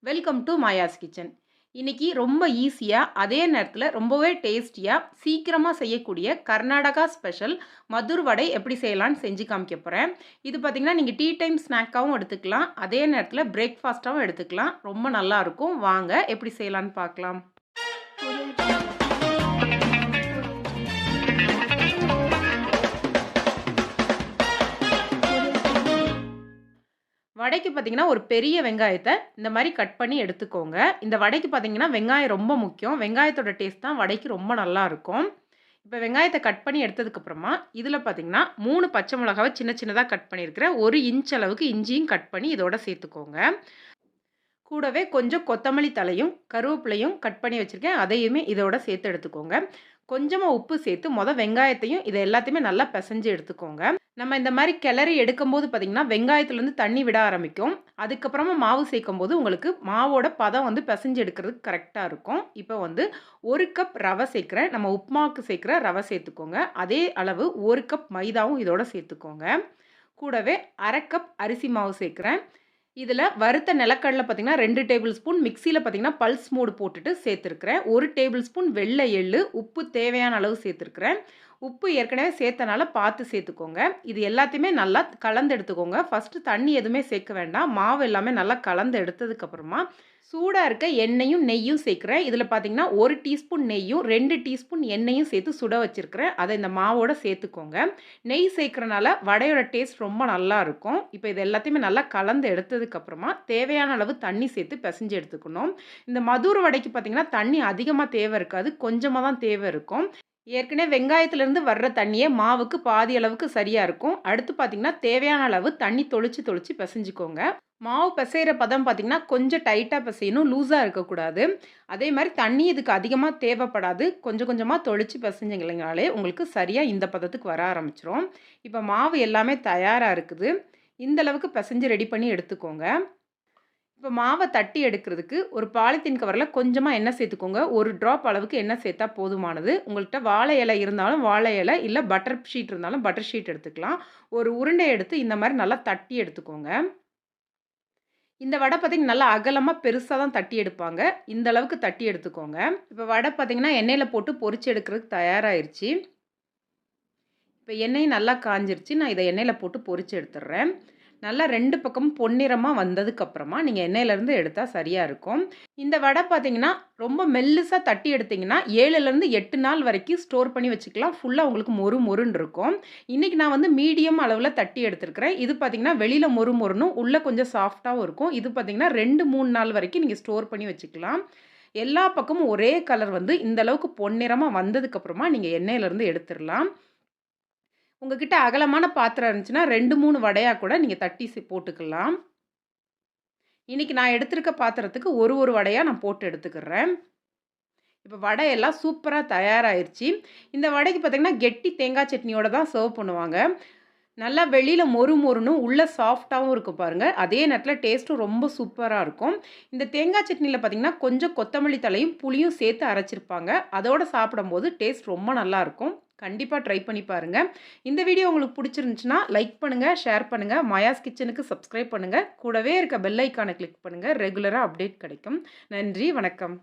Welcome to Maya's kitchen. இன்னைக்கு ரொம்ப ஈஸியா, அதே நேரத்துல ரொம்பவே டேஸ்டியா, சீக்கிரமா செய்யக்கூடிய கர்நாடகா ஸ்பெஷல் மதுர் வடை எப்படி செய்யலாம்னு செஞ்சு காமிக்க போறேன். இது பார்த்தீங்கன்னா, நீங்க டீ டைம் ஸ்நாக்காவும் எடுத்துக்கலாம். அதே நேரத்துல பிரேக்ஃபாஸ்ட்டாவும் எடுத்துக்கலாம். ரொம்ப நல்லா இருக்கும். வாங்க எப்படி செய்யலாம்னு பார்க்கலாம். வடைக்கு பார்த்தீங்கன்னா, ஒரு பெரிய வெங்காயத்த இந்த மாரி கட் பண்ணி எடுத்துக்கோங்க. இந்த வடைக்கு பார்த்தீங்கன்னா, வெங்காயம் ரொம்ப முக்கியம். வெங்காயத்தோட டேஸ்ட் தான் வடைக்கு ரொம்ப நல்லாருக்கும். இப்ப வெங்காயத்த கட் பண்ணி எடுத்ததுக்கப்புறமா, இதில பார்த்தீங்கன்னா, 3 பச்சை மிளகாவ சின்ன சின்னதா கட் பண்ணியிருக்கிறேன். 1 இன்ச் அளவுக்கு இஞ்சியும் கட் பண்ணி இதோட சேர்த்துக்கோங்க. கூடவே கொஞ்சம் கொத்தமல்லி தழையும், கருவேப்பிலையும் கட் பண்ணி வச்சிருக்கேன். அதையுமே இதோட சேர்த்து எடுத்துக்கோங்க. கொஞ்சமா உப்பு சேர்த்து வெங்காயத்தையும் இத எல்லாத்தையுமே நல்லா பெசஞ்சு எடுத்துக்கோங்க. நம்ம இந்த மாரி கிளறி எடுக்கும்போது பார்த்தீங்கன்னா, வெங்காயத்துலேருந்து தண்ணி விட ஆரம்பிக்கும். அதுக்கப்புறமா மாவு சேர்க்கும்போது உங்களுக்கு மாவோட பதம் பெசஞ்சு எடுக்கிறதுக்கு கரெக்ட்டா இருக்கும். இப்போ 1 கப் ரவை சேர்க்கிறேன். நம்ம உப்புமாவுக்கு சேர்க்கிற ரவை சேர்த்துக்கோங்க. அதே அளவு 1 கப் மைதாவும் இதோட சேர்த்துக்கோங்க. கூடவே 1/2 கப் அரிசி மாவு சேர்க்கிறேன். இதில வறுத்த நிலக்கடலை பார்த்தீங்கன்னா, 2 டேபிள் ஸ்பூன் மிக்ஸியில பார்த்தீங்கன்னா, பல்ஸ் மோடு போட்டுட்டு சேர்த்துருக்கிறேன். 1 டேபிள் ஸ்பூன் வெள்ளை எள்ளு, உப்பு தேவையான அளவு சேர்த்துருக்கிறேன். உப்பு ஏற்கனவே சேர்த்தனால பார்த்து சேர்த்துக்கோங்க. இது எல்லாத்தையுமே நல்லா கலந்து எடுத்துக்கோங்க. ஃபர்ஸ்ட்டு தண்ணி எதுவுமே சேர்க்க வேண்டாம். மாவு எல்லாமே நல்லா கலந்து எடுத்ததுக்கப்புறமா, சூடா இருக்க எண்ணெயும், நெய்யும் சேர்க்கிறேன். இதில பார்த்தீங்கன்னா, 1 டீஸ்பூன் நெய்யும், 2 டீஸ்பூன் எண்ணெயும் சேர்த்து சுட வச்சிருக்கிறேன். அத இந்த மாவோட சேர்த்துக்கோங்க. நெய் சேர்க்கிறனால வடையோட டேஸ்ட் ரொம்ப நல்லா இருக்கும். இப்போ இது எல்லாத்தையுமே நல்லா கலந்து எடுத்ததுக்கப்புறமா, தேவையான அளவு தண்ணி சேர்த்து பெசஞ்சு எடுத்துக்கணும். இந்த மதுர வடைக்கு பார்த்தீங்கன்னா, தண்ணி அதிகமா தேவை இருக்காது. கொஞ்சமா தான் தேவை இருக்கும். ஏற்கனவே வெங்காயத்திலேருந்து வர்ற தண்ணியே மாவுக்கு பாதி அளவுக்கு சரியா இருக்கும். அடுத்து பார்த்தீங்கன்னா, தேவையான அளவு தண்ணி தொளிச்சு தொளிச்சு பெசஞ்சுக்கோங்க. மாவு பெசையிற பதம் பார்த்தீங்கன்னா, கொஞ்சம் டைட்டா பெசையணும். லூஸா இருக்கக்கூடாது. அதே மாரி தண்ணி இதுக்கு அதிகமா தேவைப்படாது. கொஞ்சம் கொஞ்சமா தொளிச்சு பெசஞ்சிங்கனாலே உங்களுக்கு சரியா இந்த பதத்துக்கு வர ஆரம்பிச்சுரும். இப்போ மாவு எல்லாமே தயாரா இருக்குது. இந்த அளவுக்கு பெசஞ்சு ரெடி பண்ணி எடுத்துக்கோங்க. இப்போ மாவை தட்டி எடுக்கிறதுக்கு ஒரு பாலித்தீன் கவரில் கொஞ்சமாக எண்ணெய் சேர்த்துக்கோங்க. ஒரு ட்ராப் அளவுக்கு எண்ணெய் சேர்த்தா போதுமானது. உங்கள்கிட்ட வாழை இலை இருந்தாலும் வாழை இலை, இல்லை பட்டர் ஷீட் இருந்தாலும் பட்டர் ஷீட் எடுத்துக்கலாம். ஒரு உருண்டை எடுத்து இந்த மாதிரி நல்லா தட்டி எடுத்துக்கோங்க. இந்த வடை பார்த்தீங்கன்னா நல்லா அகலமாக பெருசாக தான் தட்டி எடுப்பாங்க. இந்த அளவுக்கு தட்டி எடுத்துக்கோங்க. இப்போ வடை பார்த்தீங்கன்னா எண்ணெயில் போட்டு பொரிச்சு எடுக்கிறதுக்கு தயாராகிருச்சு. இப்போ எண்ணெயும் நல்லா காஞ்சிருச்சு. நான் இதை எண்ணெயில் போட்டு பொரிச்சு எடுத்துடுறேன். நல்லா 2 பக்கமும் பொன்னிறமா வந்ததுக்கப்புறமா நீங்கள் எண்ணெயிலேருந்து எடுத்தால் சரியாக இருக்கும். இந்த வடை பார்த்தீங்கன்னா ரொம்ப மெல்லிசாக தட்டி எடுத்திங்கன்னா 7லேருந்து 8 நாள் வரைக்கும் ஸ்டோர் பண்ணி வச்சுக்கலாம். ஃபுல்லாக உங்களுக்கு மொறு மொறுன்னு இருக்கும். இன்றைக்கி நான் மீடியம் அளவில் தட்டி எடுத்துருக்கிறேன். இது பார்த்தீங்கன்னா வெளியில் மொறு மொறுனும் உள்ளே கொஞ்சம் சாஃப்டாகவும் இருக்கும். இது பார்த்தீங்கன்னா 2-3 நாள் வரைக்கும் நீங்கள் ஸ்டோர் பண்ணி வச்சுக்கலாம். எல்லா பக்கமும் ஒரே கலர் இந்த அளவுக்கு பொன்னிறமாக வந்ததுக்கப்புறமா நீங்கள் எண்ணெயிலேருந்து எடுத்துடலாம். உங்ககிட்ட அகலமான பாத்திரம் இருந்துச்சுன்னா 2-3 வடையா கூட நீங்கள் தட்டி போட்டுக்கலாம். இன்னைக்கு நான் எடுத்திருக்க பாத்திரத்துக்கு ஒரு வடையா நான் போட்டு எடுத்துக்கிறேன். இப்போ வடையெல்லாம் சூப்பராக தயாராகிருச்சு. இந்த வடைக்கு பார்த்தீங்கன்னா கெட்டி தேங்காய் சட்னியோட தான் சர்வ் பண்ணுவாங்க. நல்லா வெளியில் மொறு மொறுனும் உள்ளே சாஃப்டாகவும் இருக்கும் பாருங்கள். அதே நேரத்தில் டேஸ்ட்டும் ரொம்ப சூப்பராக இருக்கும். இந்த தேங்காய் சட்னியில் பார்த்தீங்கன்னா கொஞ்சம் கொத்தமல்லி தழையும் புளியும் சேர்த்து அரைச்சிருப்பாங்க. அதோடு சாப்பிடும்போது டேஸ்ட் ரொம்ப நல்லாயிருக்கும். கண்டிப்பாக ட்ரை பண்ணி பாருங்கள். இந்த வீடியோ உங்களுக்கு பிடிச்சிருந்துச்சுன்னா லைக் பண்ணுங்கள், ஷேர் பண்ணுங்கள், மாயாஸ் கிச்சனுக்கு சப்ஸ்கிரைப் பண்ணுங்கள். கூடவே இருக்க பெல் ஐக்கானை கிளிக் பண்ணுங்கள். ரெகுலராக அப்டேட் கிடைக்கும். நன்றி, வணக்கம்.